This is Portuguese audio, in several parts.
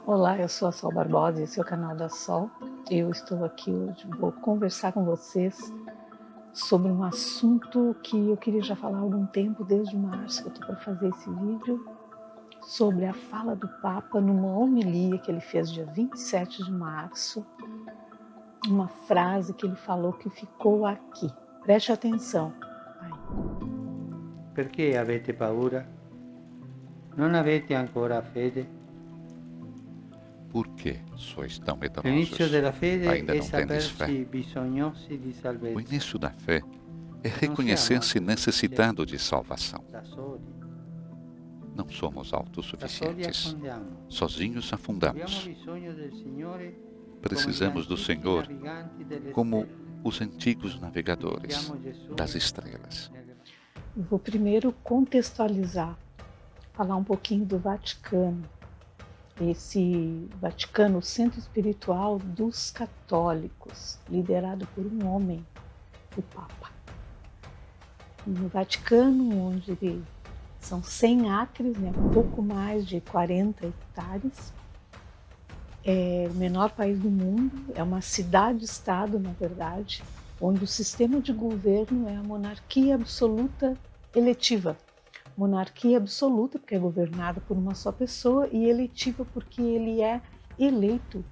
Olá, eu sou a Sol Barbosa e esse é o canal da Sol. Eu estou aqui hoje, vou conversar com vocês sobre um assunto que eu queria já falar há algum tempo, desde março que eu estou para fazer esse vídeo, sobre a fala do Papa numa homilia que ele fez dia 27 de março, uma frase que ele falou que ficou aqui. Preste atenção. Vai. Perché avete paura? Non avete ancora fede? Por que sois tão L'inizio medrosos? della fede Ainda è não tendes fé? sapersi bisognosi di O salvezza. início da fé é Não reconhecer-se siamo necessitado de salvação. Da soli. Não somos Da soli autossuficientes. affondiamo. Sozinhos Abbiamo afundamos. bisogno del Signore Precisamos do Senhor como os antigos navegadores das estrelas. Eu vou primeiro contextualizar, falar um pouquinho do Vaticano. Esse Vaticano, o centro espiritual dos católicos, liderado por um homem, o Papa. No Vaticano, onde são 100 acres, né, pouco mais de 40 hectares, é o menor país do mundo, é uma cidade-estado, na verdade, onde o sistema de governo é a monarquia absoluta eletiva. Monarquia absoluta, porque é governada por uma só pessoa, e eletiva, porque ele é eleito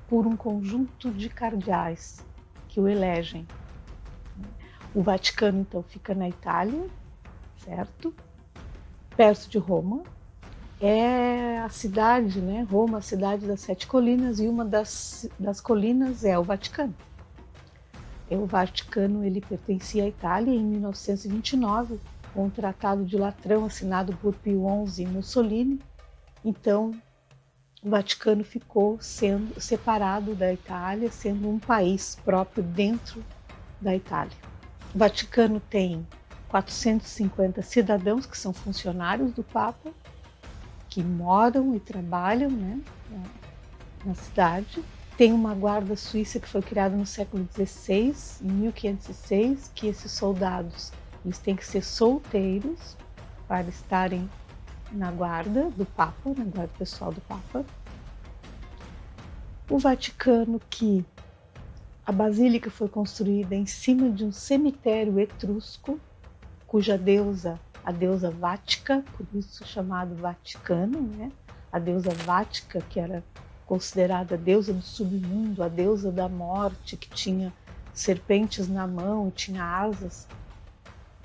por um conjunto de cardeais que o elegem. O Vaticano, então, fica na Itália, certo? Perto de Roma. É a cidade, né? Roma, a cidade das 7 colinas, e uma das colinas é o Vaticano. O Vaticano, ele pertencia à Itália em 1929, com o Tratado de Latrão assinado por Pio XI e Mussolini. Então, o Vaticano ficou sendo separado da Itália, sendo um país próprio dentro da Itália. O Vaticano tem 450 cidadãos que são funcionários do Papa, que moram e trabalham, né, na cidade. Tem uma guarda suíça que foi criada no século XVI, em 1506, que esses soldados eles têm que ser solteiros para estarem na guarda do Papa, na guarda pessoal do Papa. O Vaticano, que a basílica foi construída em cima de um cemitério etrusco, cuja deusa, a deusa Vática, por isso chamado Vaticano, né? A deusa Vática, que era considerada a deusa do submundo, a deusa da morte, que tinha serpentes na mão e tinha asas.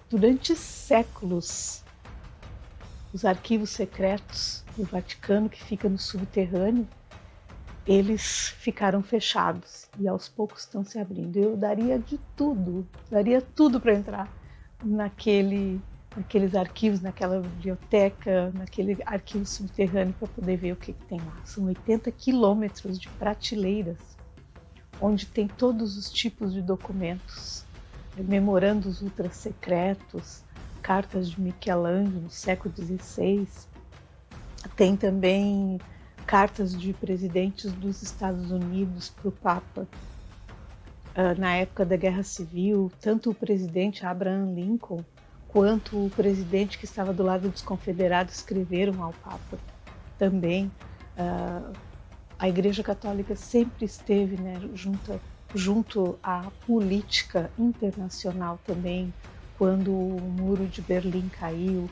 Durante séculos, os arquivos secretos do Vaticano, que fica no subterrâneo, eles ficaram fechados e aos poucos estão se abrindo. Eu daria tudo para entrar naqueles arquivos, naquela biblioteca, naquele arquivo subterrâneo para poder ver o que tem lá. São 80 quilômetros de prateleiras, onde tem todos os tipos de documentos, memorandos ultra secretos, cartas de Michelangelo no século XVI. Tem também cartas de presidentes dos Estados Unidos para o Papa. Na época da Guerra Civil, tanto o presidente Abraham Lincoln quanto o presidente que estava do lado dos confederados escreveram ao Papa. Também a Igreja Católica sempre esteve, né, junto à política internacional também, quando o Muro de Berlim caiu,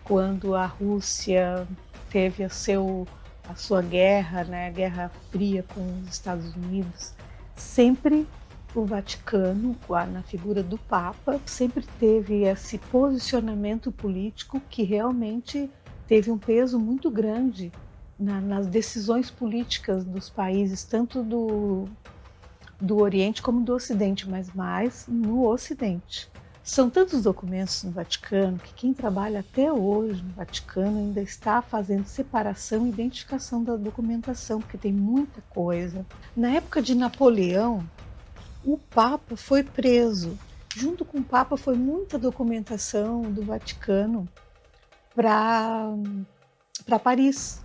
quando a Rússia teve a sua guerra, né, a Guerra Fria com os Estados Unidos. Sempre o Vaticano, na figura do Papa, sempre teve esse posicionamento político que realmente teve um peso muito grande nas decisões políticas dos países, tanto do Oriente como do Ocidente, mas mais no Ocidente. São tantos documentos no Vaticano que quem trabalha até hoje no Vaticano ainda está fazendo separação e identificação da documentação, porque tem muita coisa. Na época de Napoleão, o Papa foi preso. Junto com o Papa foi muita documentação do Vaticano para Paris.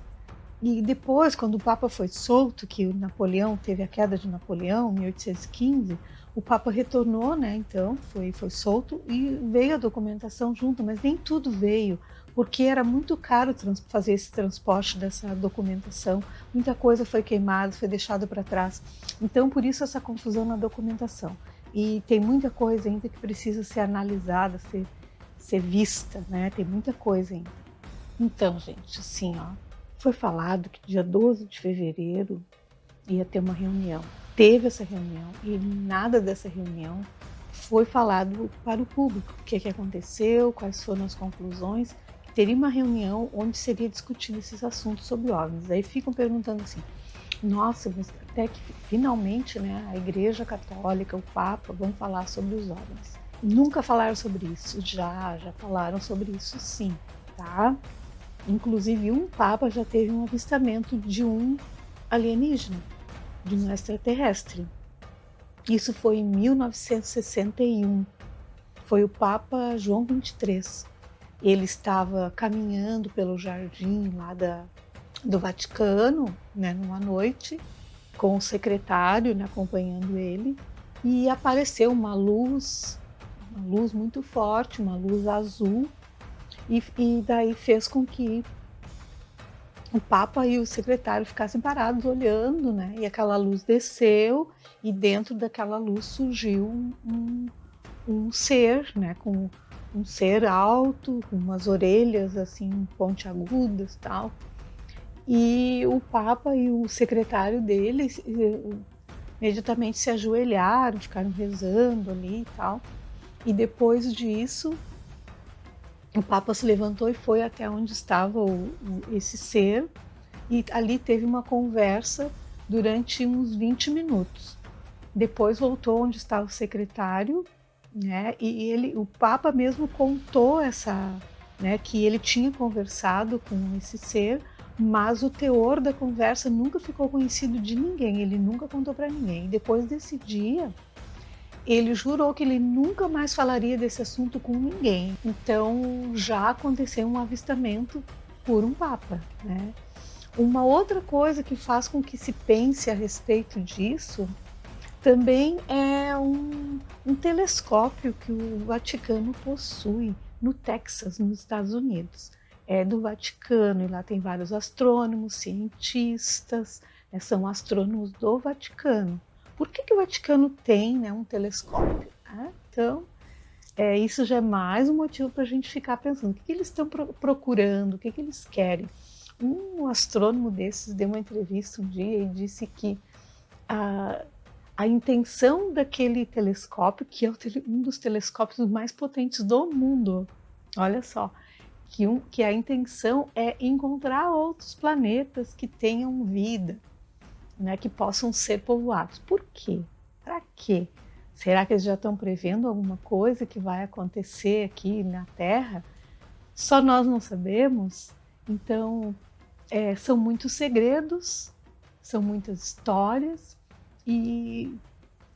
E depois, quando o Papa foi solto, que o Napoleão teve a queda de Napoleão, em 1815, o Papa retornou, né? Então foi solto e veio a documentação junto, mas nem tudo veio, porque era muito caro fazer esse transporte dessa documentação. Muita coisa foi queimada, foi deixada para trás. Então, por isso essa confusão na documentação. E tem muita coisa ainda que precisa ser analisada, ser vista, né? Tem muita coisa ainda. Então, gente, assim, ó, foi falado que dia 12 de fevereiro ia ter uma reunião. Teve essa reunião e nada dessa reunião foi falado para o público. O que aconteceu, quais foram as conclusões. Teria uma reunião onde seria discutido esses assuntos sobre OVNIs. Aí ficam perguntando assim, nossa, mas até que finalmente, né, a Igreja Católica, o Papa, vão falar sobre os OVNIs. Nunca falaram sobre isso, já falaram sobre isso sim, tá? Inclusive um Papa já teve um avistamento de um alienígena, de um extraterrestre. Isso foi em 1961. Foi o Papa João XXIII. Ele estava caminhando pelo jardim lá do Vaticano, né, numa noite, com o secretário, né, acompanhando ele, e apareceu uma luz muito forte, uma luz azul, e daí fez com que o Papa e o secretário ficassem parados olhando, né? E aquela luz desceu e dentro daquela luz surgiu um ser, né? Com um ser alto, com umas orelhas assim pontiagudas, tal. E o Papa e o secretário dele imediatamente se ajoelharam, ficaram rezando ali e tal. E depois disso, o Papa se levantou e foi até onde estava esse ser, e ali teve uma conversa durante uns 20 minutos. Depois voltou onde estava o secretário, né, e o Papa mesmo contou né, que ele tinha conversado com esse ser, mas o teor da conversa nunca ficou conhecido de ninguém, ele nunca contou para ninguém. E depois desse dia, ele jurou que ele nunca mais falaria desse assunto com ninguém. Então já aconteceu um avistamento por um Papa, né? Uma outra coisa que faz com que se pense a respeito disso também é um telescópio que o Vaticano possui no Texas, nos Estados Unidos. É do Vaticano e lá tem vários astrônomos, cientistas, né, são astrônomos do Vaticano. Por que o Vaticano tem, né, um telescópio? Então, isso já é mais um motivo para a gente ficar pensando o que eles estão procurando, o que eles querem. Um astrônomo desses deu uma entrevista um dia e disse que a intenção daquele telescópio, que é um dos telescópios mais potentes do mundo, olha só, que a intenção é encontrar outros planetas que tenham vida, né, que possam ser povoados. Por quê? Para quê? Será que eles já estão prevendo alguma coisa que vai acontecer aqui na Terra? Só nós não sabemos? Então, são muitos segredos, são muitas histórias, e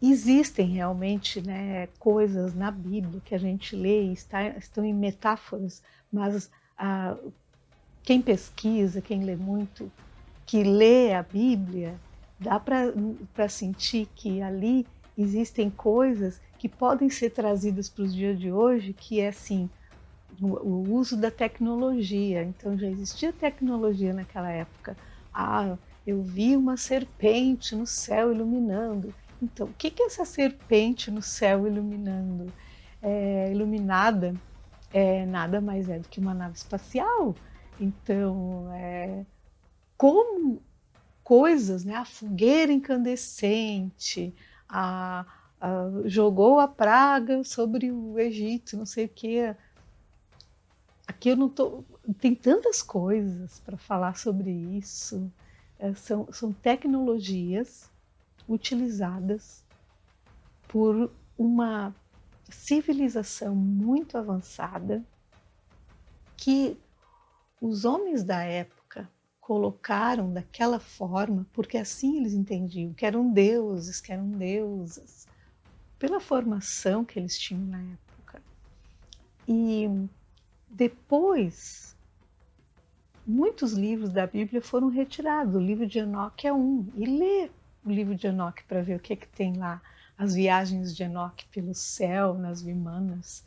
existem realmente, né, coisas na Bíblia que a gente lê e estão em metáforas, mas quem pesquisa, quem lê muito, que lê a Bíblia, dá para sentir que ali existem coisas que podem ser trazidas para os dias de hoje, que é assim, o uso da tecnologia. Então já existia tecnologia naquela época. Eu vi uma serpente no céu iluminando. Então, o que é essa serpente no céu iluminando? Iluminada nada mais é do que uma nave espacial. Então, como coisas, né? A fogueira incandescente, jogou a praga sobre o Egito, não sei o que. Aqui eu não tô. Tem tantas coisas para falar sobre isso. São tecnologias utilizadas por uma civilização muito avançada que os homens da época colocaram daquela forma porque assim eles entendiam que eram deuses, que eram deusas, pela formação que eles tinham na época. E depois, muitos livros da Bíblia foram retirados. O livro de Enoque é um. E lê o livro de Enoque para ver o que tem lá. as viagens de Enoque pelo céu, nas Vimanas,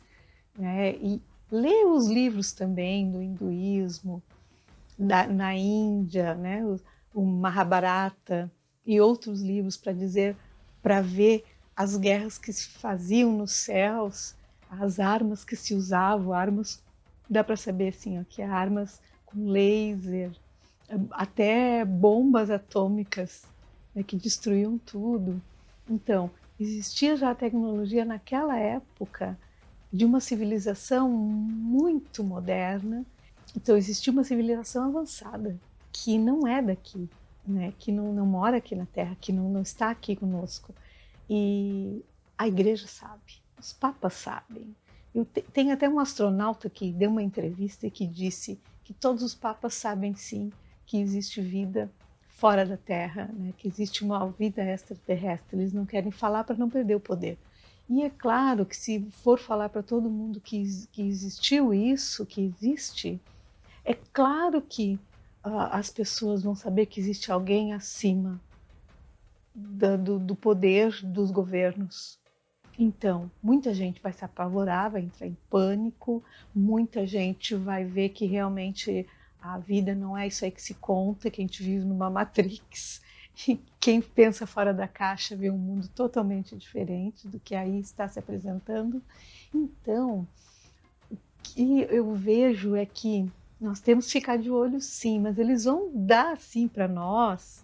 né? E ler os livros também do hinduísmo, na Índia, né? O Mahabharata e outros livros para ver as guerras que se faziam nos céus, as armas que se usavam, armas, dá para saber assim, ó, que armas com laser, até bombas atômicas, né, que destruíam tudo. Então, existia já a tecnologia naquela época de uma civilização muito moderna. Então, existia uma civilização avançada que não é daqui, né, que não mora aqui na Terra, que não está aqui conosco. E a igreja sabe, os papas sabem. Tem até um astronauta que deu uma entrevista e que disse que todos os papas sabem sim que existe vida fora da Terra, né? Que existe uma vida extraterrestre. Eles não querem falar para não perder o poder. E é claro que se for falar para todo mundo que existiu isso, que existe, é claro que as pessoas vão saber que existe alguém acima do poder dos governos. Então, muita gente vai se apavorar, vai entrar em pânico, muita gente vai ver que realmente a vida não é isso aí que se conta, que a gente vive numa Matrix. E quem pensa fora da caixa vê um mundo totalmente diferente do que aí está se apresentando. Então, o que eu vejo é que nós temos que ficar de olho sim, mas eles vão dar assim para nós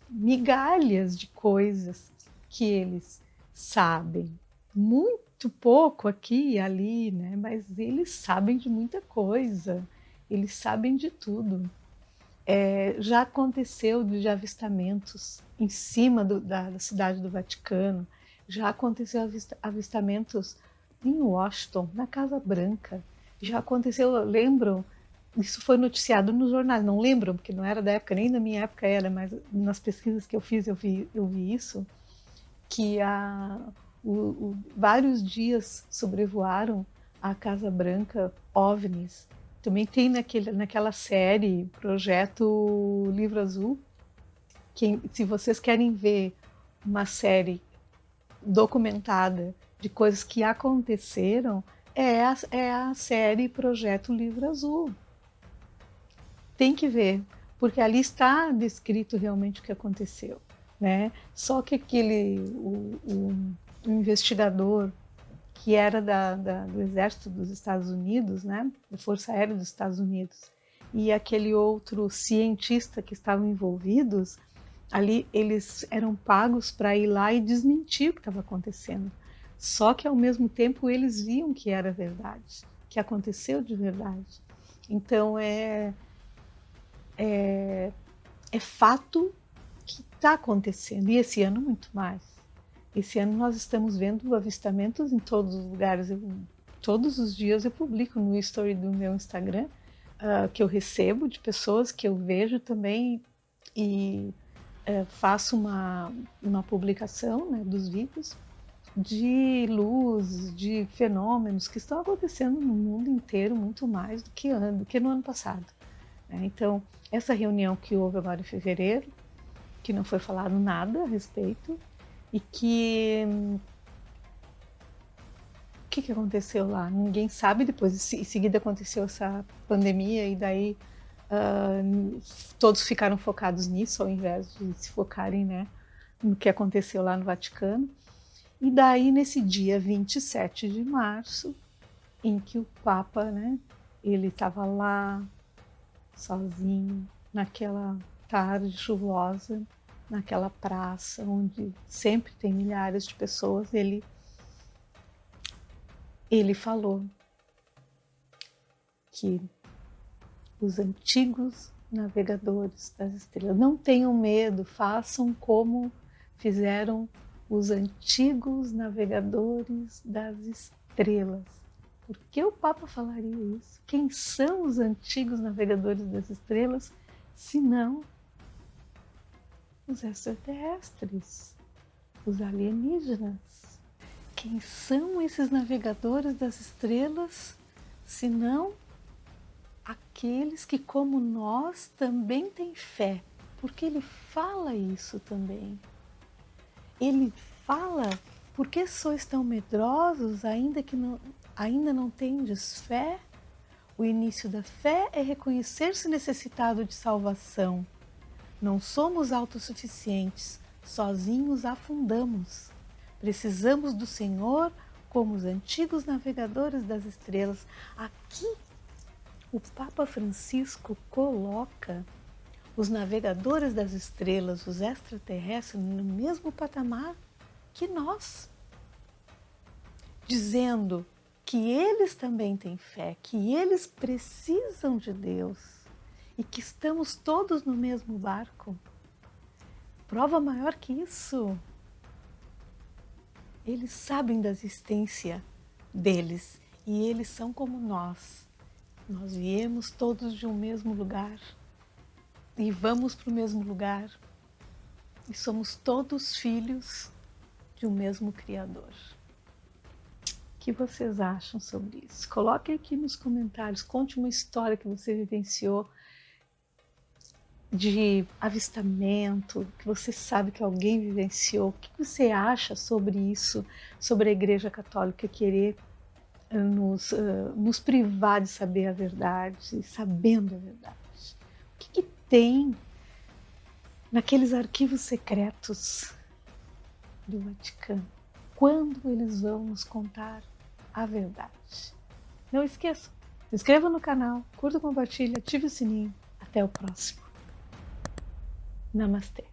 migalhas de coisas que eles sabem. Muito pouco aqui e ali, né? Mas eles sabem de muita coisa, eles sabem de tudo. Já aconteceu de avistamentos em cima da cidade do Vaticano, já aconteceu avistamentos em Washington, na Casa Branca, já aconteceu, lembram? Isso foi noticiado nos jornais, não lembram, porque não era da época, nem da minha época era, mas nas pesquisas que eu fiz eu vi isso, que vários dias sobrevoaram a Casa Branca OVNIs. Também tem naquela série, Projeto Livro Azul, que se vocês querem ver uma série documentada de coisas que aconteceram, é a série Projeto Livro Azul. Tem que ver, porque ali está descrito realmente o que aconteceu, né? Só que o investigador que era do Exército dos Estados Unidos, né? Da Força Aérea dos Estados Unidos, e aquele outro cientista que estavam envolvidos, ali eles eram pagos para ir lá e desmentir o que estava acontecendo. Só que ao mesmo tempo eles viam que era verdade, que aconteceu de verdade. Então é fato que está acontecendo, e esse ano muito mais. Esse ano nós estamos vendo avistamentos em todos os lugares. Todos os dias eu publico no story do meu Instagram, que eu recebo de pessoas que eu vejo também, e faço uma publicação, né, dos vídeos de luz, de fenômenos que estão acontecendo no mundo inteiro muito mais do que no ano passado. Então, essa reunião que houve agora em fevereiro, que não foi falado nada a respeito, e que o que aconteceu lá? Ninguém sabe. Depois, em seguida, aconteceu essa pandemia e daí todos ficaram focados nisso ao invés de se focarem, né, no que aconteceu lá no Vaticano. E daí, nesse dia 27 de março, em que o Papa, né, ele estava lá sozinho, naquela tarde chuvosa, naquela praça onde sempre tem milhares de pessoas, ele falou que os antigos navegadores das estrelas, não tenham medo, façam como fizeram os antigos navegadores das estrelas. Por que o Papa falaria isso? Quem são os antigos navegadores das estrelas, se não os extraterrestres, os alienígenas? Quem são esses navegadores das estrelas, se não aqueles que, como nós, também têm fé? Porque ele fala isso também. Ele fala: por que sois tão medrosos, ainda não tendes fé? O início da fé é reconhecer-se necessitado de salvação. Não somos autossuficientes, sozinhos afundamos. Precisamos do Senhor como os antigos navegadores das estrelas. Aqui, o Papa Francisco coloca os navegadores das estrelas, os extraterrestres, no mesmo patamar que nós, dizendo que eles também têm fé, que eles precisam de Deus e que estamos todos no mesmo barco. Prova maior que isso. Eles sabem da existência deles e eles são como nós. Nós viemos todos de um mesmo lugar e vamos para o mesmo lugar e somos todos filhos de um mesmo Criador. O que vocês acham sobre isso? Coloquem aqui nos comentários, conte uma história que você vivenciou de avistamento, que você sabe que alguém vivenciou. O que você acha sobre isso, sobre a Igreja Católica querer nos privar de saber a verdade, sabendo a verdade? O que tem naqueles arquivos secretos do Vaticano? Quando eles vão nos contar a verdade? Não esqueçam, se inscreva no canal, curta, compartilhe, ative o sininho. Até o próximo. Namastê.